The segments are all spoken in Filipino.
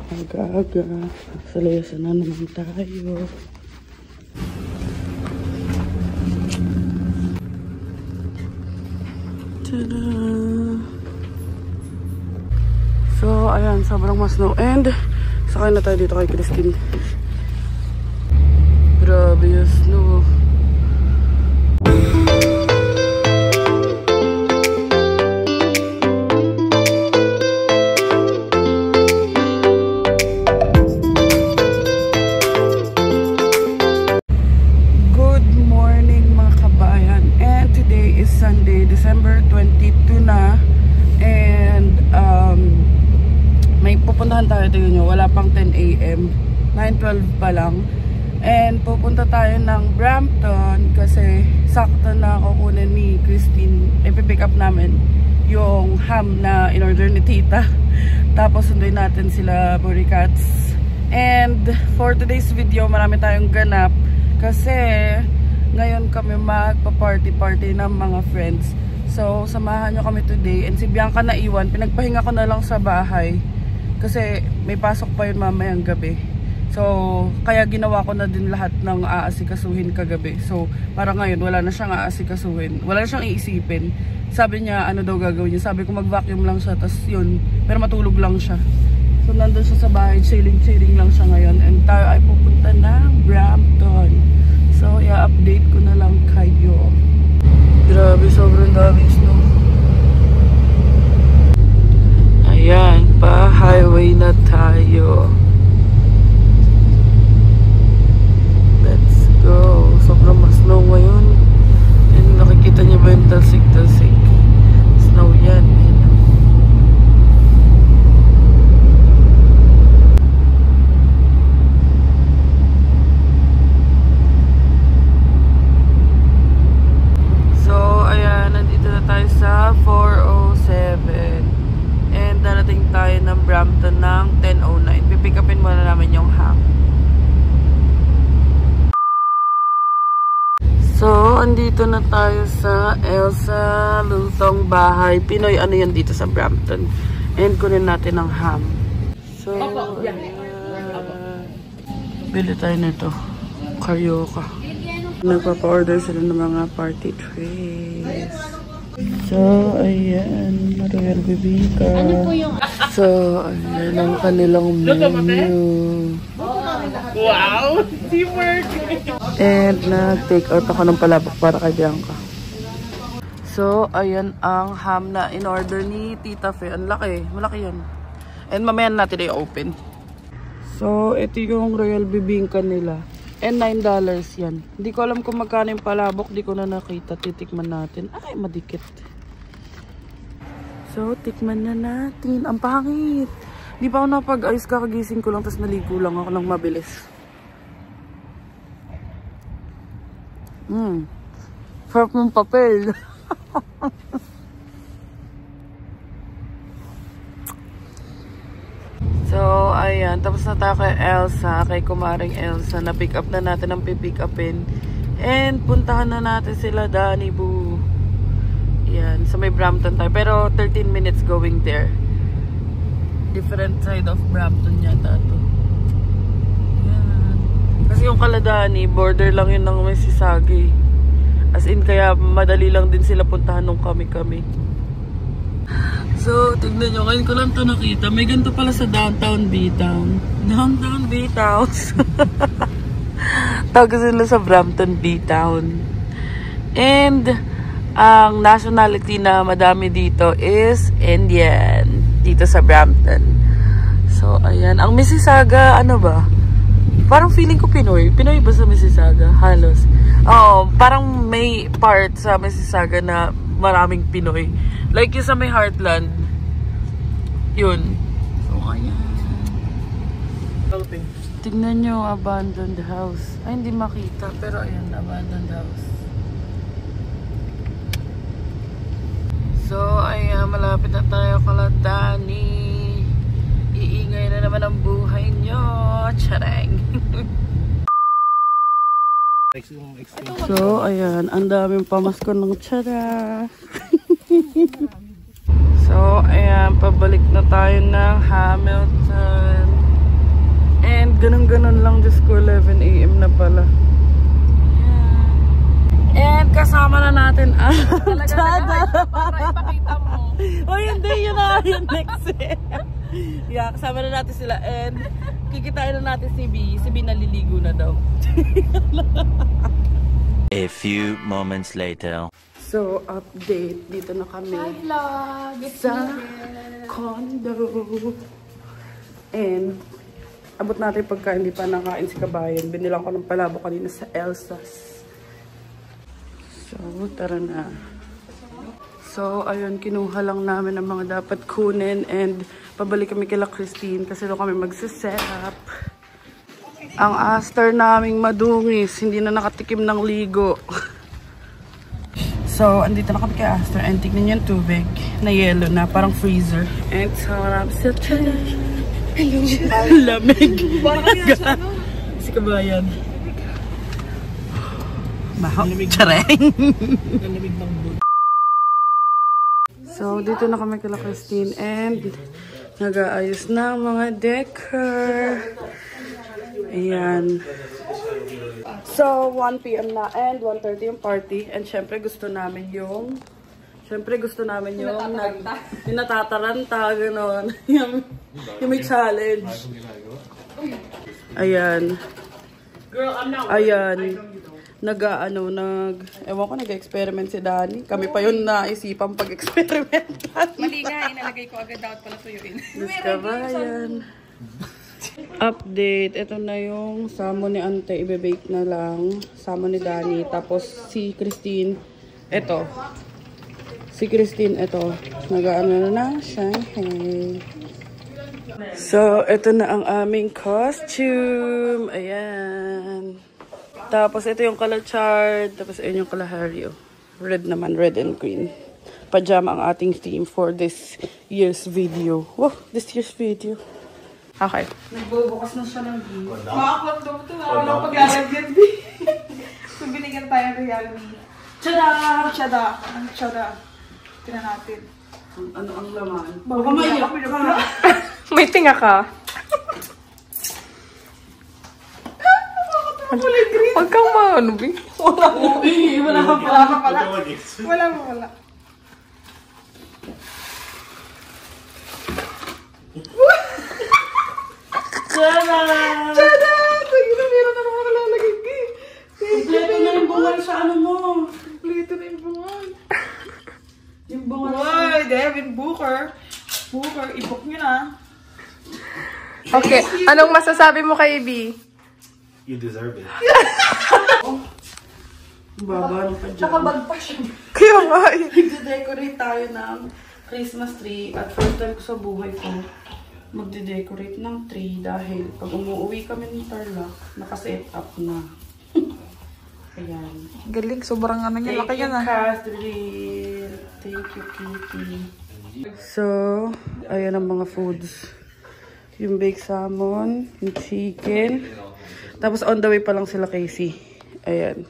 Aga-aga. Sa layasan na naman tayo. Tada! So, ayan, sobrang masnow. And, sakay na tayo dito kay Christine. Grabe yung snow. Good morning mga kabayan. And today is Sunday, December 22 na. And, may pupuntahan tayo, tingnan nyo, wala pang 10 AM, 9:12 pa lang. And pupunta tayo ng Brampton kasi sakto na kukunin ni Christine, ipipick up namin yung ham na in-order ni tita. Tapos sunduin natin sila Buricats. And for today's video, marami tayong ganap kasi ngayon kami magpa-party ng mga friends. So samahan nyo kami today. And si Bianca naiwan, pinagpahinga ko na lang sa bahay kasi may pasok pa yun mamayang gabi. So, kaya ginawa ko na din lahat ng aasikasuhin kagabi. So, para ngayon, wala na siyang aasikasuhin. Wala na siyang iisipin. Sabi niya, ano daw gagawin niya. Sabi ko, mag-vacuum lang siya, tas yun. Pero matulog lang siya. So, nandun siya sa bahay, chilling lang siya ngayon. And tayo ay pupunta ng Brampton. So, i-update ko na lang kayo. Grabe, sobrang daming snow. Ayan, pa-highway na tayo. Let's go. Sobrang mas snow ngayon. And nakikita niyo ba yung talsik-talsik? Snow yan. So, ayan. Nandito na tayo sa 407. And darating tayo ng Brampton ng 10:09. Pipick upin muna namin yung ham. So, andito na tayo sa Elsa Lutong Bahay Pinoy. Ano yan dito sa Brampton. And kunin natin ang ham. So, bili tayo nito. Carioca. Nagpapa-order sila ng mga party trays. So, ayan. Royal Bibika. So, ayan ang kanilang menu. Wow! Teamwork! And nag-take out ako ng palabok para kay Bianca. So, ayan ang ham na in-order ni Tita Fe. Ang laki. Malaki yan. And mamaya natin i-open. So, ito yung Royal Bibingka nila. And $9 yan. Hindi ko alam kung magkano yung palabok. Hindi ko na nakita. Titikman natin. Ay, madikit. So, tikman na natin. Ang pangit. Hindi pa ako napag-ayos. Kakagising ko lang. Tapos naligo lang ako ng mabilis. Sarap ng papel. So, ayan. Tapos na tayo kay Elsa. Kay kumaring Elsa. Na-pick up na natin ang pipick upin. And puntahan na natin sila Danny Boo. Yan. Sa may Brampton tayo. Pero 13 minutes going there. Different side of Brampton yata to. Yan. Kasi yung Kaladani, border lang yun ng Mississauga. As in, kaya madali lang din sila puntahan nung kami-kami. So, tignan nyo. Ngayon ko lang ito nakita. May ganito pala sa Downtown B-Town. Downtown B-Town. Tawag sila sa Brampton B-Town. And, ang nationality na madami dito is Indian. Dito sa Brampton. So, ayan. Ang Mississauga, ano ba? Parang feeling ko Pinoy. Pinoy ba sa Mississauga? Halos. Oo, parang may part sa Mississauga na maraming Pinoy. Like yung sa may Heartland. Yun. So, ayan. Tignan nyo, abandoned house. Ay, hindi makita. Pero ayan, abandoned house. So, ayan, malapit na tayo kala Danny. Iingay na naman ang buhay nyo. Charang. So, ayan, ang daming pamasko ng tsara. So, ayan, pabalik na tayo ng Hamilton. Diyos ko, 11 AM na pala. And kasama na natin ang Chada. Para ipakita mo. O hindi, yun na yun next eh. Yeah, kasama na natin sila and kikitain na natin si B. Si B naliligo na daw. A few moments later. So, update. Dito na kami. Hi vlog! Sa condo. And abot natin pagka hindi pa nakain si Kabayan. Binilang ko ng palabo kanina sa Elsa's. So, tara na. So, ayun, kinuha lang namin ang mga dapat kunin and pabalik kami kila Christine kasi doon kami magsiset up. Ang aster naming madungis, hindi na nakatikim ng ligo. So, andito na kami kay Aster and tignan niyo yung tubig na yellow na, parang freezer. And sarap sa lamig. Si Kabayan. Baho. Tsareng. So, dito na kami kila Christine and nag-aayos ng mga decor. Ayan. So, 1 PM na and 1:30 yung party. And syempre gusto namin yung yung natataranta, gano'n. yung may challenge. Ayan. Ayan. Ewan ko, nag-experiment si Danny. Kami pa yun naisipan pag-experimentan. Mali nga, inalagay ko agad dapat pala tuyuin. Kabayan. Update. Ito na yung salmon ni Ante. Ibe-bake na lang. Salmon ni Danny. Tapos si Christine. Ito. Si Christine, ito. Nag-ano na siya. Hey. So, ito na ang aming costume. Ayan. Tapos, ito yung color chart. Tapos, ayun yung kalahari. Red naman. Red and green. Pajama ang ating theme for this year's video. Wow, this year's video. Okay. Nagbubukas na siya ng gift. Makakondom to. Walang pag-alagyan, B. So, binigyan tayo ng regalo ni Chada! Chada! Ang Chada. Tingnan natin. Ano ang laman? Baka maiyak ka. May tinga ka. Huwag kang maano, B. Wala ka pala. Wala. Chada! Chada! Sige na, meron na naman kalalagay, B. Kompleto na yung bungal sa ano mo. Kompleto na yung bungal. Yung bungal sa... Uy, Devin Booker. I-book nyo na. Okay, anong masasabi mo kay B? You deserve it. Baba pa dyan. Nakabag pa siya. Kaya nga eh. Magde-decorate tayo ng Christmas tree. At first time ko sa buhay ko, magde-decorate ng tree dahil pag umuwi kami ng Tarlac, naka-set up na. Ayan. Galing, sobrang ano niya. Laki yan ah. Catherine. Thank you, Kitty. So, ayan ang mga foods. Yung baked salmon, yung chicken. Tapos on the way pa lang sila Casey. Ayan.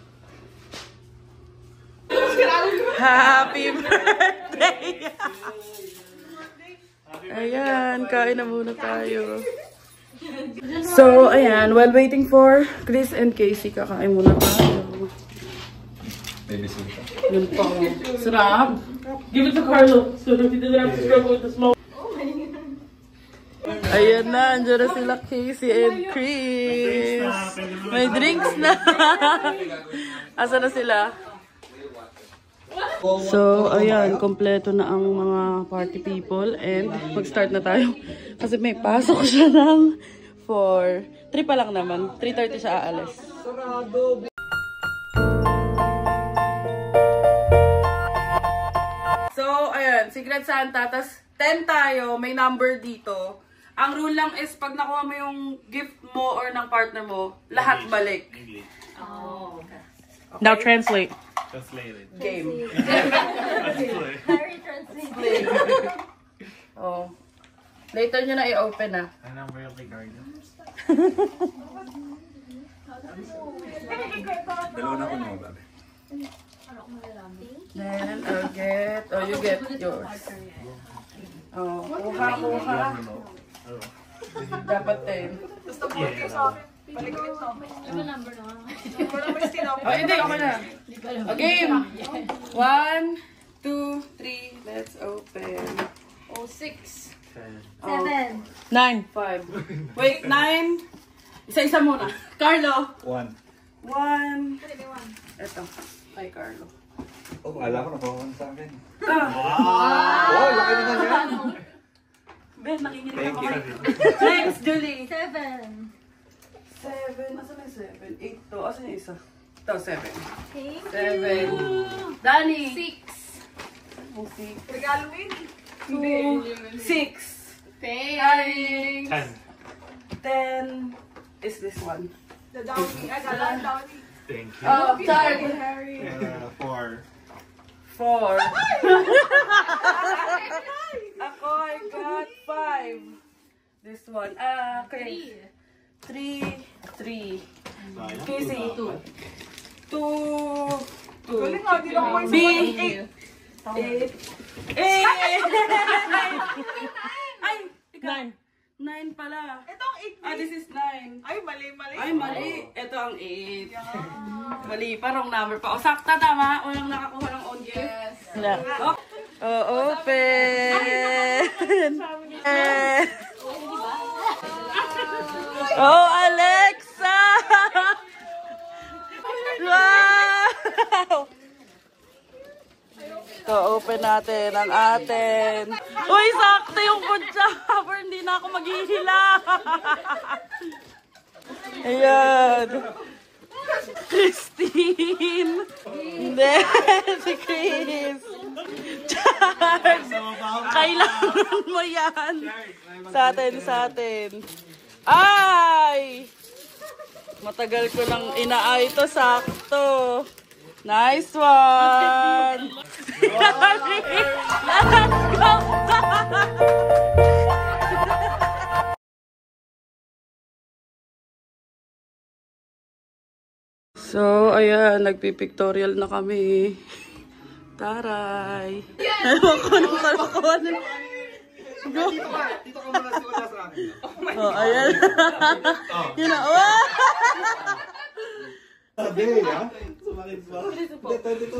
Happy birthday! Ayan, kain na muna tayo. So, ayan, while waiting for Chris and Casey, kakain muna tayo. Yun po. Sarap. Give it to Carlo so that he doesn't have to struggle with the smoke. Ayan na, andyan na sila Casey and Chris. May drinks na. Asa na sila? So, ayan, kompleto na ang mga party people and mag-start na tayo. Kasi may pasok siya ng 4. 3 pa lang naman. 3:30 siya aalis. So, ayan, Secret Santa. Tas 10 tayo, may number dito. Ang rule lang is pag nakuha mo yung gift mo or ng partner mo, lahat balik. Oh, okay. Now translate. Translated. Game. Harry translate. Oh. Later nyo na i-open ah. And I'm really garden. Dalawa na ko mo, babe. Then, I'll get, oh, you get yours. Oh, kuha. Dapat 10. Paligid to. Ano number na? Wala pa yung tinop. Oh, hindi. Ako na. A game. 1, 2, 3. Let's open. Oh, 6. 10. 9. 5. Wait, 9. Isa-isa muna. Carlo. 1. 1. Ito. Kay Carlo. Oh, alam ko nakuha sa akin. Ah. Wow, laki naman yan. Ben, nakikinig Thank ako. you. Next, Julie. 7. 7. Asan yung 7? 8 to. Asan yung isa? Ito, 7. Thank 7. Danny. 6. 6. Regalo yun. 2. 6. Thanks. 10. Is this one? The downy. Galang downy. Thank you. Oh, sorry. Harry. 4. 4. Ako, I got 5. This one. Okay. 3. 3. Casey. 2. 2. Galing nga, di lang ko B. 8. 8. Ay! 9. 9 pala. Itong 8. This is 9. Ay, mali. Ay, mali. Ito ang 8. Mali. Parang number pa. O, sakta, tama. Walang nakakuha ng on guess. Yes. Open. Oh, Alexa! Wow! So, open natin ang atin. Uy, sakto yung kutsara. Hindi na ako maghihila. Ayan. Christine. Hindi. Si Chris. Charles. Kailangan mo yan. Sa atin. Ay! Matagal ko nang inaay ito. Sakto. Nice one! Let's go! So, ayan, nagpipictorial na kami. Taray! Ewan ko nung kalakuan. Dito ka muna sa akin. Oh, ayan. Yun na. Sabi, ha? Sumakit ba? Dito.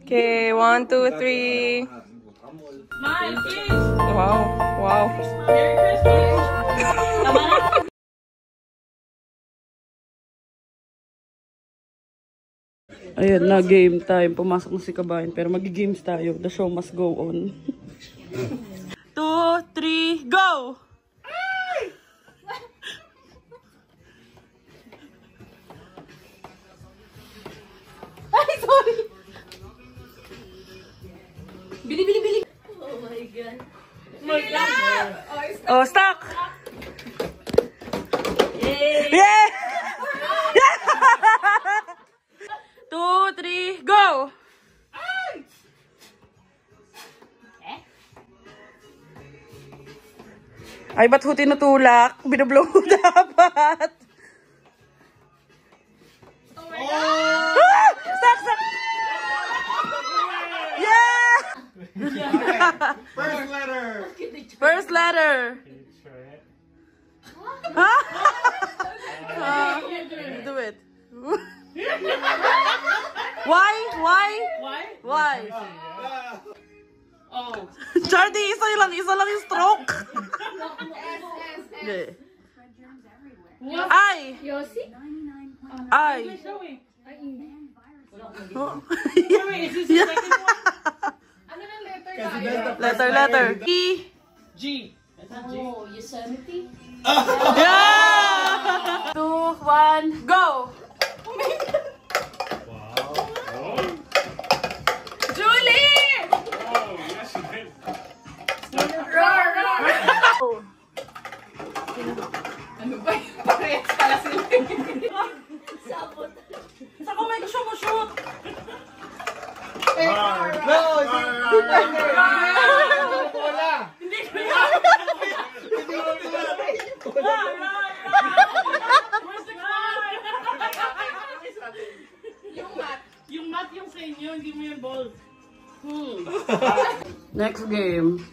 Okay, 1, 2, 3. Wow. Ayan na, game time. Pumasok na si Kabayan. Pero magi-games tayo. The show must go on. 2, 3, go! Ay, sorry. Bili. Oh my God. Oh, stuck! Yeah! 2, 3, go! Ay, ba't ho tinutulak? Binublow ho dapat. Ah! Stuck! Yeah! First letter. Huh? Do it. Why? Oh. Chardy, isa lang yung stroke. Hindi. Ay! Yossi? Ay! Letter. E. G. Oh, Yosemite? Yeah! 2, 1, go! Julie! Oh, yes, you did. Ano ba yun? Parehas pala sila. Sapot. Saan ko may gusto mo shoot? Hindi ko yan! Where's the card? Yung mat. Yung mat yung sa inyo, hindi mo yung ball. Next game.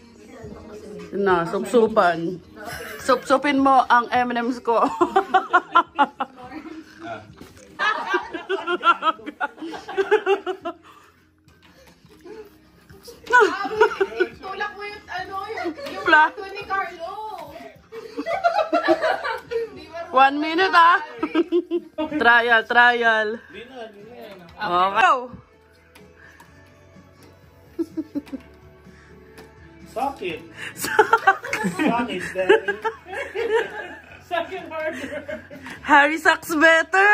Na, supsupan. Supsupin mo ang M&M's ko. Tulak mo yung ano, yung Pla. ito ni Carlo. 1 minute ah. Trial. Okay. Socket. Socket, daddy. Second harder. Harry sucks better.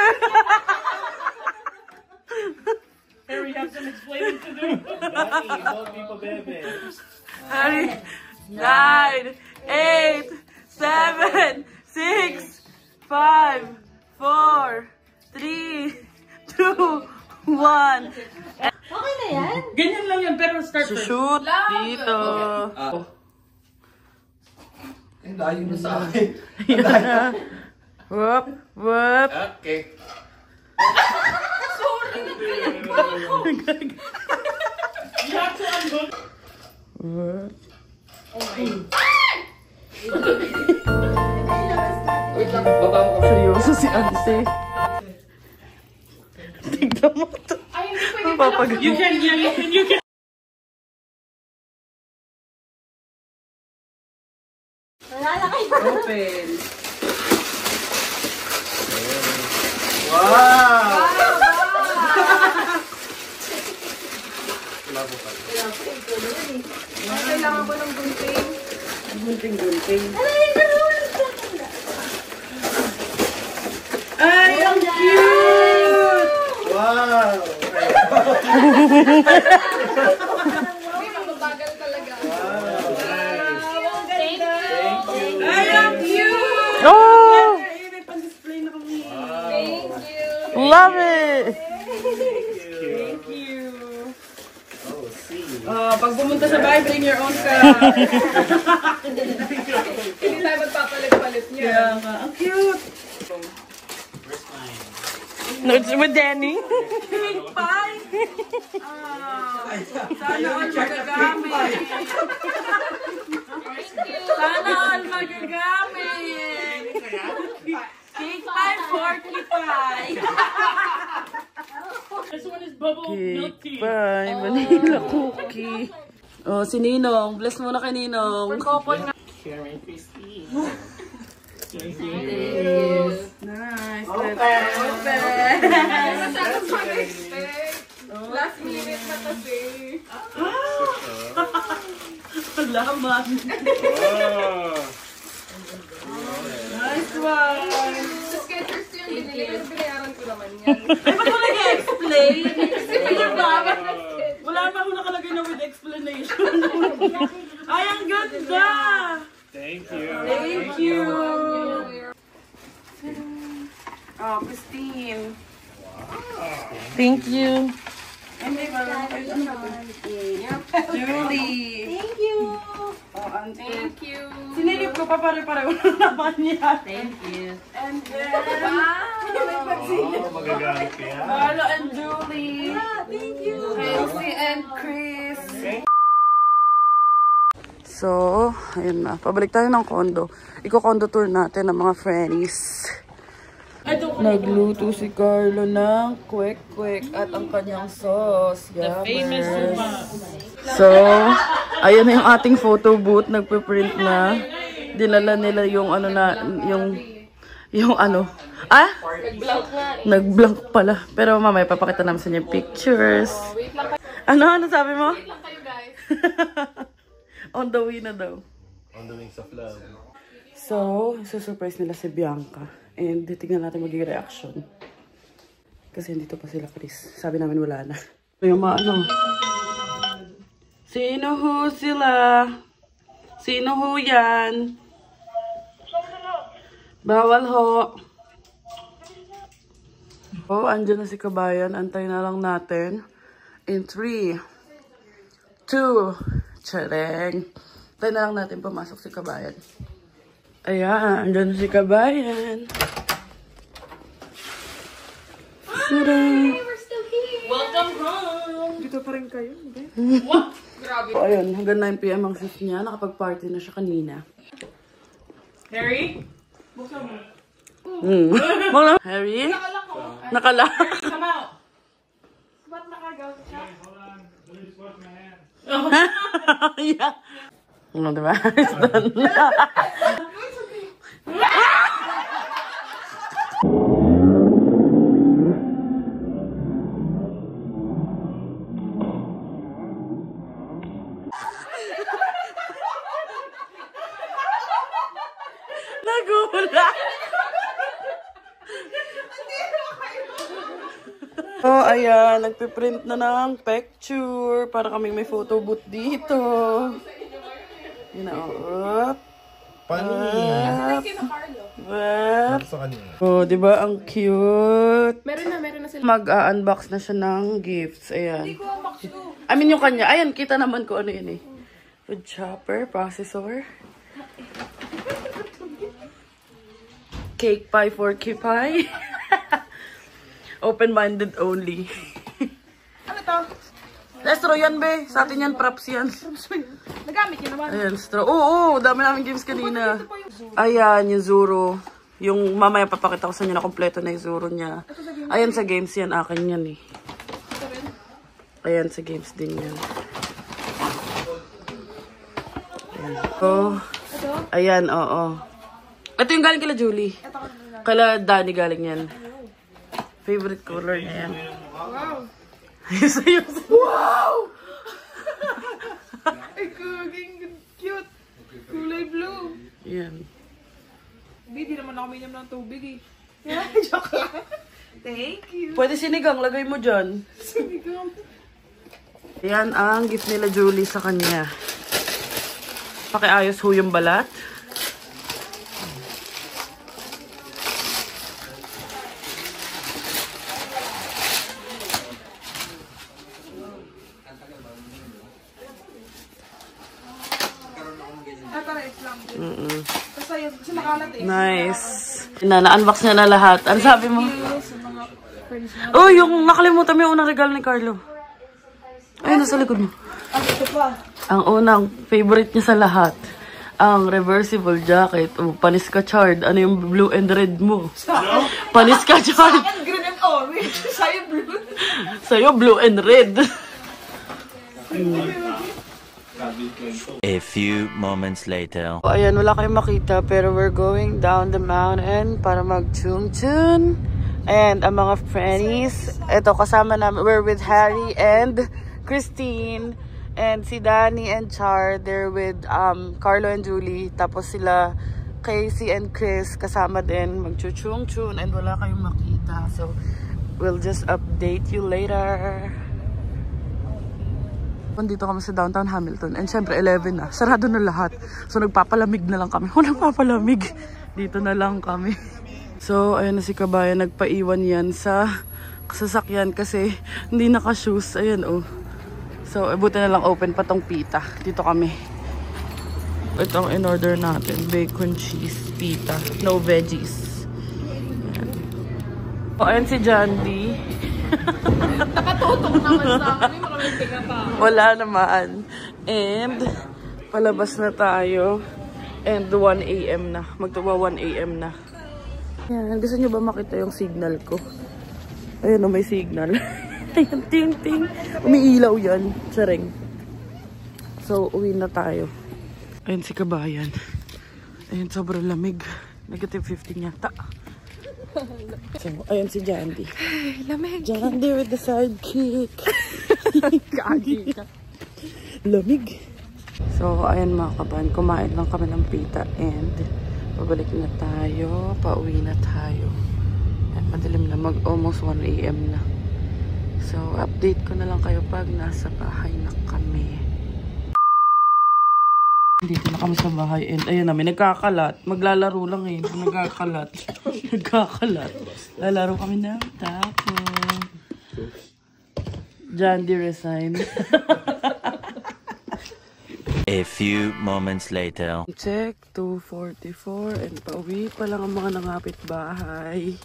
Harry has some explaining to do. Daddy, don't be pabebe. Harry. 9, 8, 7, 6, 5, 4, 3, 2, 1. Okay na yan? Ganyan lang yan, pero start first. Shoot dito. Ang layo na sa akin. Whoop, whoop. Okay. Whoop. Wait lang, baba mo kami. Seryoso si Ante. Tignan mo to. Ay, hindi pwede Papag- You can. Malalaki. Open. Wow! Kailangan mo ng gunting. Gunting. Ay, ang cute! Wow! May mabagal talaga. Thank you. Ay, ang cute! Oh! Ay, may pan-display na kami. Thank you. Love it! Thank you. Oh, see. Pag pumunta sa bahay, bring your own ka. Hindi tayo magpapalit-palit niya. Kaya nga, ang cute. Where's mine? No, it's with Danny. Pink pie. Sana all magagamit. Sana all magagamit. Cake pie, forky pie. This one is bubble milk tea. Cake pie, vanilla cookie. Oh, si Ninong. Bless muna kay Ninong. Sharing Christy. Nice. Open! Masyadong mag-expect. Last minute na kasi. Salamat. Oh! Nice one. Sa Skechers yung binili, pero binayaran ko naman yan. Ay, ba't mo nag-explain? Wala pa ako nakalagay na with explanation. Ay, ang ganda! Thank you. Thank you! Oh, Christine. Thank you. Hindi ba? Julie. Thank you. Oh, Auntie. Thank you. Sinilip ko pa pare-pareho na naman niya. Thank you. And then, Oh, magagamit ko yan. Marlo and Julie. Thank you. Elsie and Chris. So, ayun na. Pabalik tayo ng condo. Iko-condo tour natin ng mga friends. Nagluto si Carlo ng kwek-kwek at ang kanyang sauce. Yummers. So, ayun na yung ating photo booth. Nagpe-print na. Dinala nila yung ano na, yung ano. Ah? Nag-blank pala. Pero mamaya papakita namin sa inyo yung pictures. Ano sabi mo? Wait lang kayo, guys. On the way na daw. On the wings of love. So, susurprise nila si Bianca. And tingnan natin magiging reaction. Kasi dito pa sila, Chris. Sabi namin wala na. Yung mga ano. Sino ho sila? Sino ho yan? Bawal ho. Oh, andyan na si Kabayan. Antay na lang natin. In 3, 2, Chareng. Tayo na lang natin pumasok si Kabayan. Ayan, andyan si Kabayan. We're still here. Welcome kayo. What? So, ayun, hanggang 9 PM ang shift niya. Nakapag-party na siya kanina. Harry? Buksan mo. Harry? Nakalang ko. Nakala. Come out. Ba't nakagaw siya? Yeah. Ano, diba? Nagula. Oh, ayan. Nagpiprint na ng picture para kaming may photo booth dito. Yun na, oh. Panis. What? Sa kanina. Oh, di ba ang cute? Meron na sila. Mag-unbox na siya ng gifts. Ayan. I mean yung kanya. Ayan, kita naman ko ano yun eh. Food chopper, processor. Cake pie for kipay. Open-minded only. Ano to? Straw yan, be. Sa atin yan, props yan. Nagamit niyo naman. Ayan, straw. Oo, dami namin games kanina. Ayan, yung Zoro. Yung mamaya papakita ko sa inyo na kompleto na yung Zoro niya. Ayan, sa games yan. Akin yan eh. Ayan, sa games din yan. Ayan. Oh. Ayan, oo. Ito yung galing kila Julie. Kala Danny galing yan. Favorite color niya yan. Wow! Wow! Ay, kaging cute. Kulay blue. Yan. Hindi naman ako minom ng tubig eh. Yeah, joke lang. Thank you. Pwede sinigang, lagay mo dyan. Sinigang. Yan ang gift nila Julie sa kanya. Pakiayos ho yung balat. Kasi makalat eh. Nice. Na-unbox niya na lahat. Ano sabi mo? Oh, yung nakalimutan mo yung unang regalo ni Carlo. Ay, nasa likod mo. Ito pa. Ang unang favorite niya sa lahat. Ang reversible jacket. Oh, panis ka chard. Ano yung blue and red mo? Panis ka chard. Akin green and orange. Sa'yo blue. Sa'yo blue and red. A few moments later. Oh, ayan, wala kayong makita pero we're going down the mountain para mag-tune-tune. And ang mga friends, ito kasama namin, we're with Harry and Christine. And si Danny and Char, they're with Carlo and Julie. Tapos sila Casey and Chris kasama din mag-tune-tune and wala kayong makita. So, we'll just update you later. Dito kami sa downtown Hamilton. And syempre, 11 na. Sarado na lahat. So, nagpapalamig na lang kami. Walang papalamig. Dito na lang kami. So, ayun na si Kabayan. Nagpaiwan yan sa sasakyan kasi hindi naka-shoes. Ayan, oh. So, buti na lang open pa tong pita. Dito kami. Ito ang in-order natin. Bacon, cheese, pita. No veggies. Ayan. Oh, ayun si Jandy. Nakatutok naman sa akin. Maraming tiga pa. Wala naman. And, palabas na tayo. And 1 AM na. Magtawa 1 AM na. Yan. Gusto nyo ba makita yung signal ko? Ayan o, may signal. Ayan, ting ting. Umiilaw yan. Tsareng. So, uwi na tayo. Ayan si Kabayan. Ayan, sobrang lamig. Negative 15 yata. So, ayan si Jandy. Lamig. Jandy with the sidekick. Kagi ka. Lamig. So, ayan mga kaban. Kumain lang kami ng pita and pabalik na tayo. Pauwi na tayo. Ayan, madilim na. Almost 1 AM na. So, update ko na lang kayo pag nasa bahay na kami. Dito na kami sa bahay and ayun namin, nagkakalat. Maglalaro lang eh. Nagkakalat. Nagkakalat. Lalaro kami ng tapo. Jandy resign. A few moments later. Check, 2:44 and pauwi pa lang ang mga nangapit bahay.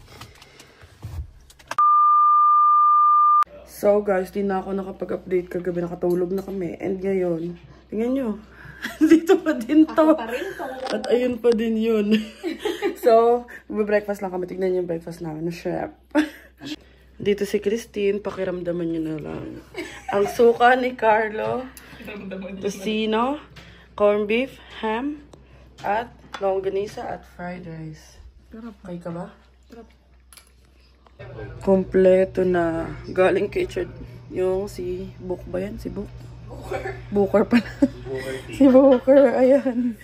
So, So guys, di na ako nakapag-update kagabi, nakatulog na kami. And ngayon, tingnan nyo, dito pa din to. At ayun pa din yun. So, breakfast lang kami. Tignan nyo yung breakfast namin, na chef. Dito si Christine, pakiramdaman nyo na lang. Ang suka ni Carlo, tocino, corned beef, ham, at longganisa at fried rice. Okay ka ba? Kompleto na. Galing kay Chad. Yung si Book ba yan? Si Book? Booker pala. Si Booker. Ayan.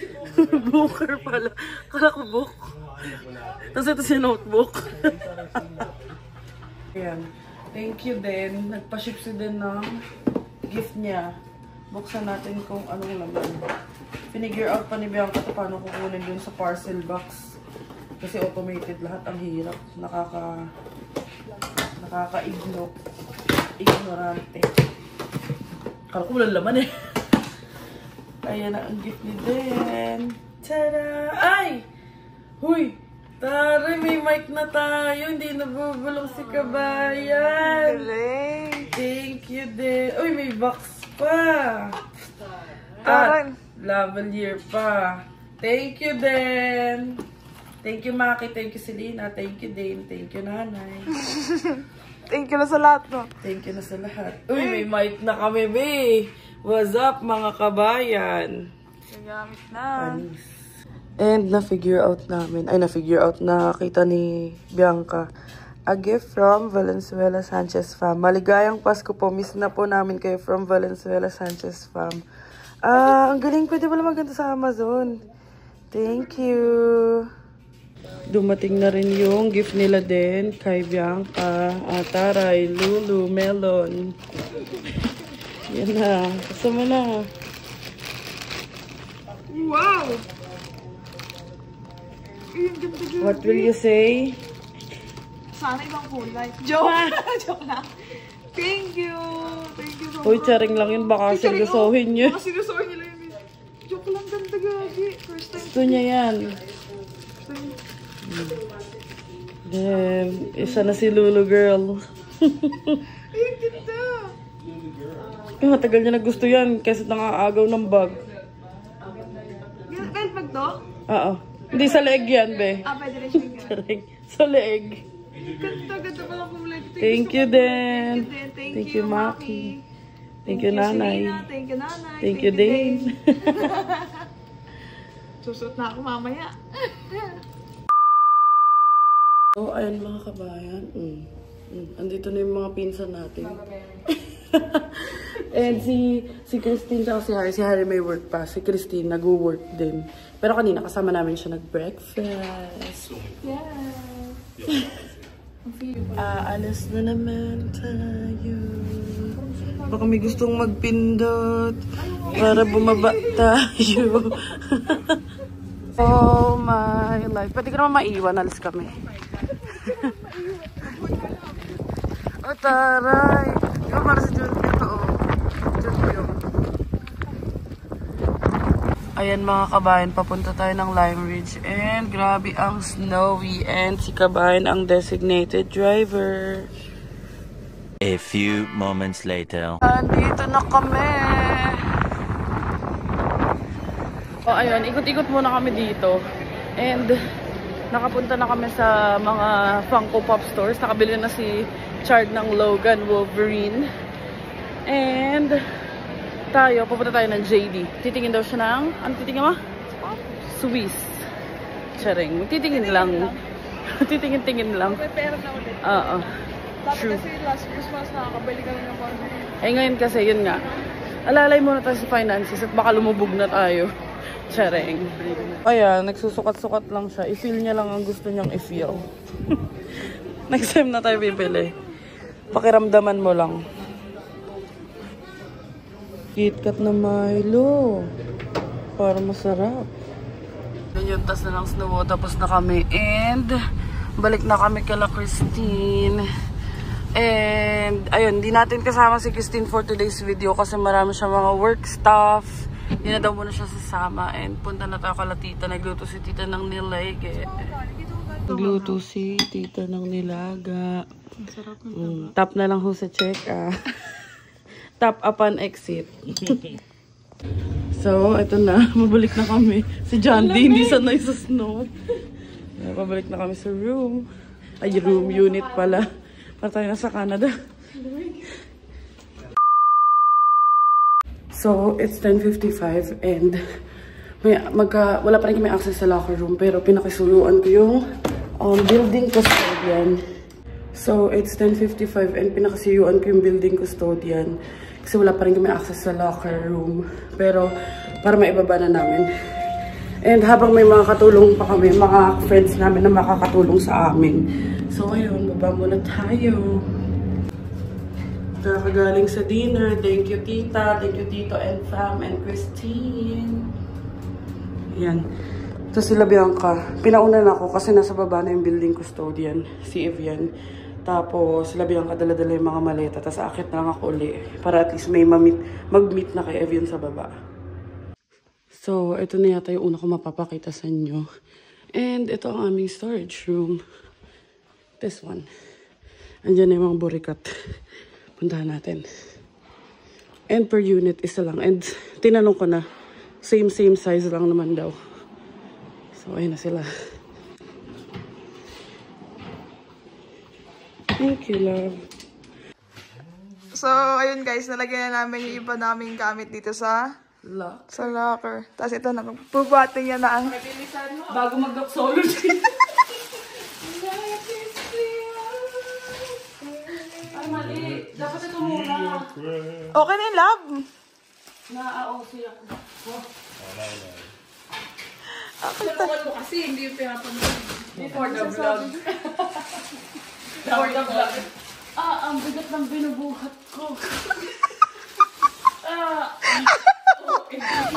Booker pala. Kala ko Book. Tapos ito si Notebook. Ayan. Thank you din. Nagpa-ship si din ng gift niya. Buksan natin kung anong laman. Pinigure out pa ni Bianca ito paano kukunin dun sa parcel box. Kasi automated lahat. Ang hirap. Ignorante. Kala ko walang laman eh. Ayan na ang gift ni Den. Tada! Ay! Huy! Tara, may mic na tayo. Hindi nabubulong si Kabayan. Thank you, Den. Uy, may box pa. At lavalier pa. Thank you, Den. Thank you, Maki. Thank you, Selena. Thank you, Dane. Thank you, Nanay. Thank you na sa lahat, no? Thank you na sa lahat. Uy, may mic na kami, be. What's up, mga kabayan? Nagamit na. Panis. And na-figure out namin. Ay, na-figure out na kita ni Bianca. A gift from Valenzuela Sanchez Fam. Maligayang Pasko po. Miss na po namin kayo from Valenzuela Sanchez Fam. Ang galing. Pwede pala maganda sa Amazon. Thank you. Dumating na rin yung gift nila din kay Bianca. Taray, Lulu, Melon. Yan na. Kasama na. Wow! What will you say? Sana ibang kulay. Joke! Joke lang. Thank you! Thank you so much. Uy, charing lang yun. Baka seryosohin nyo. Baka seryosohin nila yun. Joke lang, ganda gagi. First time. Gusto niya yan. Damn, isa na si Lulu girl. Ay, ganda! Matagal niya na gusto yan kasi nangaagaw ng bag. Belt bag to? Oo. Hindi sa leeg yan, be. Pwede rin siya. Charing. Sa leeg. Ganda pala kulay. Thank you, Den. Thank you, Maki. Thank you, Nanay. Thank you, Nanay. Thank you, Dane. Susuot na ako mamaya. So, ayan mga kabayan. Andito na yung mga pinsan natin. And si Christine at si Harry. Si Harry may work pa. Si Christine nag-work din. Pero kanina kasama namin siya nag-breakfast. Yeah. Alas na naman tayo. Baka may gustong magpindot para bumaba tayo. Oh my life. Pwede ka naman maiwan. Alas kami. Oh, taray. Di ba para sa June ito, oh. June ko yun. Ayan mga kabayan, papunta tayo ng Lime Ridge. And grabe ang snowy. And si kabayan ang designated driver. A few moments later. Andito na kami. Oh, ayun, ikot-ikot muna kami dito. And nakapunta na kami sa mga Funko Pop stores. Nakabili na si Chard ng Logan Wolverine. And pupunta tayo ng JD. Titingin daw siya ng, ano titingin mo? Swiss. Charing. Titingin lang. Titingin-tingin lang. May pera na ulit. Oo. Dapat kasi last Christmas nakakabili kami ng mga. Eh ngayon kasi, yun nga. Alalay muna tayo sa finances at baka lumubog na tayo. Charing. Ayan, nagsusukat-sukat lang siya. I-feel niya lang ang gusto niyang i-feel. Next time na tayo bibili. Pakiramdaman mo lang. KitKat na Milo. Para masarap. Yun, tas na lang snow. Tapos na kami. And balik na kami kala Christine. And ayun, di natin kasama si Christine for today's video kasi marami siya mga work stuff. Hindi na daw muna siya sasama. And punta na tayo kala tita. Nagluto si tita ng nilay. Nagluto si tita ng nilaga. Tap na lang ho sa check Tap upon exit. So, ito na. Mabalik na kami. Si John D, hindi sanay sa snow. Pabalik na kami sa room. Ay, room unit pala. Para tayo na sa Canada. So, it's 10:55 and wala pa rin kami access sa locker room pero pinakisuluan ko yung building custodian. So, it's 10:55 and pinakisuluan ko yung building custodian kasi wala pa rin kami access sa locker room. Pero, para maibaba na namin. And habang may mga katulong pa kami, mga friends namin na makakatulong sa amin. So, ayun, baba muna tayo. Kakagaling sa dinner. Thank you, tita. Thank you, tito and fam and Christine. Ayan. Tapos sila Bianca. Pinauna na ako kasi nasa baba na yung building custodian. Si Evian. Tapos sila Bianca dala-dala yung mga maleta. Tapos akit na lang ako uli. Para at least may mag-meet na kay Evian sa baba. So, ito na yata yung una ko mapapakita sa inyo. And ito ang aming storage room. This one. Andiyan na yung mga burikat. Puntahan natin. And per unit, isa lang. And tinanong ko na, same size lang naman daw. So, ayun na sila. Thank you, love. So, ayun guys, nalagyan na namin yung iba naming gamit dito sa locker. Tapos ito na, bubuhatin niya na ang Bago mag-doxology. Ay, mali. Dapat ito muna. okay na yung love. Na-AOC ako. Tulungan mo kasi, hindi yung pinapanood. For the vlog. For the vlog. Ang bigat ng binubuhat ko.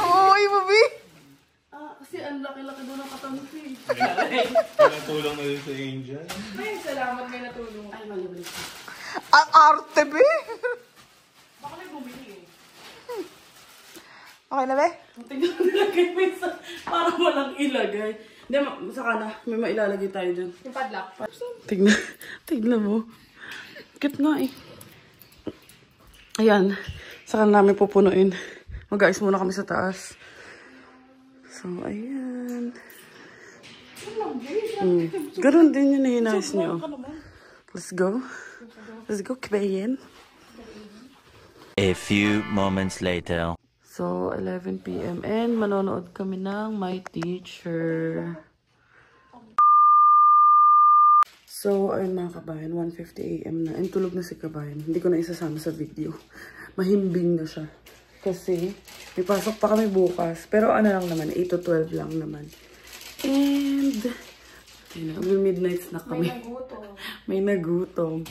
Oo, Ibubi. Kasi ang laki-laki doon ng katampi. Pinatulong na rin sa Angel. Ay, salamat may natulong. Ay, mali-mali. Ang arte, be. Baka may bumili eh. Okay na, be? Tignan nilagay mo isa. Parang walang ilagay. Hindi, saka na. May mailalagay tayo dyan. Yung padlock. Tignan mo. Cute nga eh. Ayan. Saka namin pupunuin. Mag-ayos muna kami sa taas. So, ayan. Ganun din yung nahinayos nyo. Let's go. Let's go, Kibayan. A few moments later. So, 11 PM. And manonood kami ng My Teacher. So, ayun mga kabayan, 1:50 AM na. And tulog na si kabayan. Hindi ko na isasama sa video. Mahimbing na siya. Kasi, may pasok pa kami bukas. Pero ano lang naman, 8 to 12 lang naman. And, midnight snack kami. May nagutom.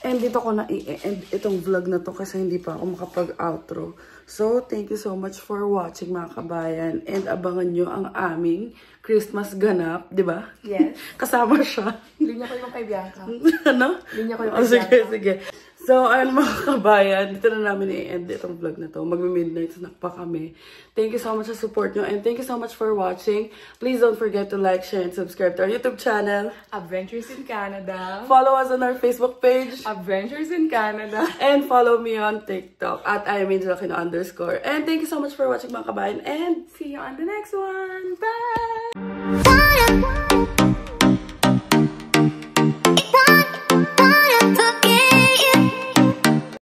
And dito ko na i-end itong vlog na to kasi hindi pa ako makapag-outro. So, thank you so much for watching mga kabayan. And abangan nyo ang aming Christmas ganap, di ba? Yes. Kasama siya. Linya ko yung kay Bianca. Ano? Linya ko yung Oh, kay sige, Bianca. sige. So, ayun mga kabayan, dito na namin i-end itong vlog na to. Magme-midnight snack pa kami. Thank you so much sa support nyo and thank you so much for watching. Please don't forget to like, share, and subscribe to our YouTube channel. Adventures in Canada. Follow us on our Facebook page. Adventures in Canada. And follow me on TikTok at @IamAngelAquino_. And thank you so much for watching mga kabayan and See you on the next one. Bye! Bye.